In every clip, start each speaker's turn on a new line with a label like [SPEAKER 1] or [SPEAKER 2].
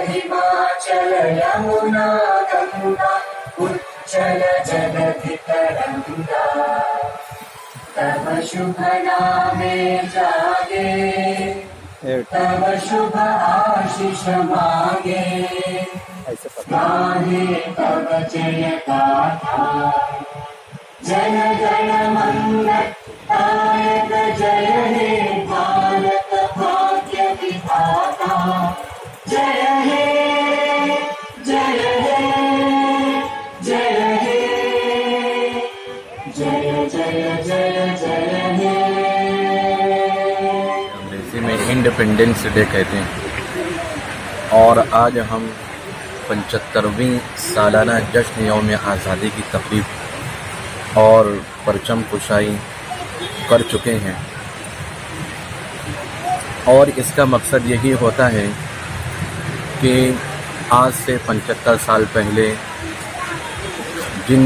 [SPEAKER 1] हिमाचल यमुना गंगा उच्चल जलधि तरंगा तब शुभ नामे जागे तब शुभ आशीष मांगे गाहे तब जय गाथा जन गण मंगलदायक जय हे भारत भाग्य विधाता जय हे जय हे जय हे जय जय जय जय हे।
[SPEAKER 2] अंग्रेजी में इंडिपेंडेंस डे कहते हैं और आज हम 75वीं सालाना जश्न यौम आज़ादी की तकरीब और परचम कुशाई कर चुके हैं और इसका मकसद यही होता है कि आज से 75 साल पहले जिन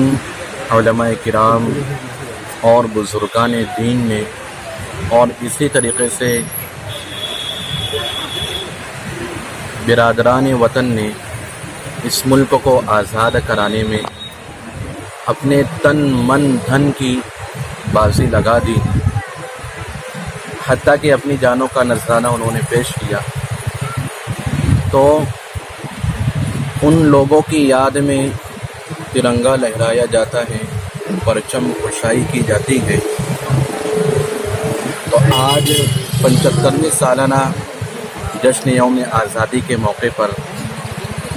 [SPEAKER 2] उलमाए किराम और बुजुर्गान दीन ने और इसी तरीक़े से बिरादरान वतन ने इस मुल्क को आज़ाद कराने में अपने तन मन धन की बाजी लगा दी, हत्ता कि अपनी जानों का नजराना उन्होंने पेश किया, तो उन लोगों की याद में तिरंगा लहराया जाता है, परचम कुशाई की जाती है। तो आज 75वीं सालाना जश्न यौम आज़ादी के मौके पर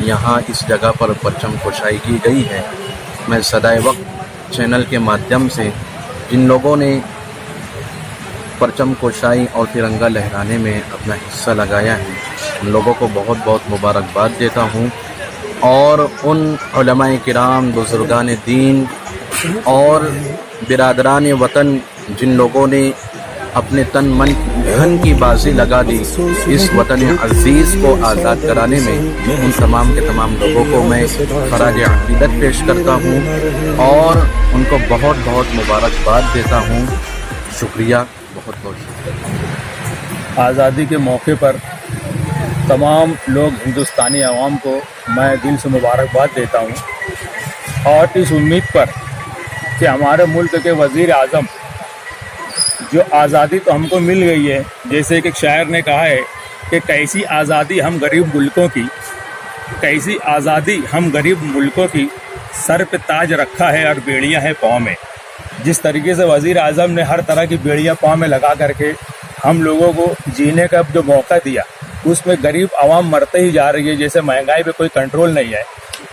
[SPEAKER 2] यहाँ इस जगह पर परचम कुशाई की गई है। मैं सदाए वक्त चैनल के माध्यम से जिन लोगों ने परचम कुशाई और तिरंगा लहराने में अपना हिस्सा लगाया है उन लोगों को बहुत बहुत मुबारकबाद देता हूँ और उन उलमाए किराम बुजुर्गान दीन और बिरादरान वतन जिन लोगों ने अपने तन मन धन की बाजी लगा दी इस वतन अजीज़ को आज़ाद कराने में, उन तमाम के तमाम लोगों को मैं ख़राज अक़ीदत पेश करता हूँ और उनको बहुत बहुत मुबारकबाद देता हूँ। शुक्रिया, बहुत बहुत शुक्रिया।
[SPEAKER 3] आज़ादी के मौके पर तमाम लोग हिंदुस्तानी आवाम को मैं दिल से मुबारकबाद देता हूँ और इस उम्मीद पर कि हमारे मुल्क के वज़ीर आज़म जो आज़ादी तो हमको मिल गई है, जैसे कि एक शायर ने कहा है कि कैसी आज़ादी हम गरीब मुल्कों की, कैसी आज़ादी हम गरीब मुल्कों की, सर पे ताज रखा है और बेड़ियां हैं पाँव में। जिस तरीके से वज़ीर आज़म ने हर तरह की बेड़ियां पाँव में लगा करके हम लोगों को जीने का जो मौका दिया, उसमें गरीब आवाम मरते ही जा रही है, जैसे महंगाई पे कोई कंट्रोल नहीं है।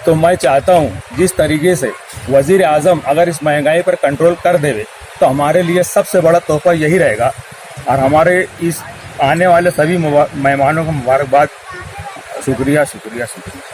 [SPEAKER 3] तो मैं चाहता हूँ जिस तरीके से वज़ीर आज़म अगर इस महंगाई पर कंट्रोल कर देवे तो हमारे लिए सबसे बड़ा तोहफा यही रहेगा और हमारे इस आने वाले सभी मेहमानों को मुबारकबाद। शुक्रिया शुक्रिया शुक्रिया।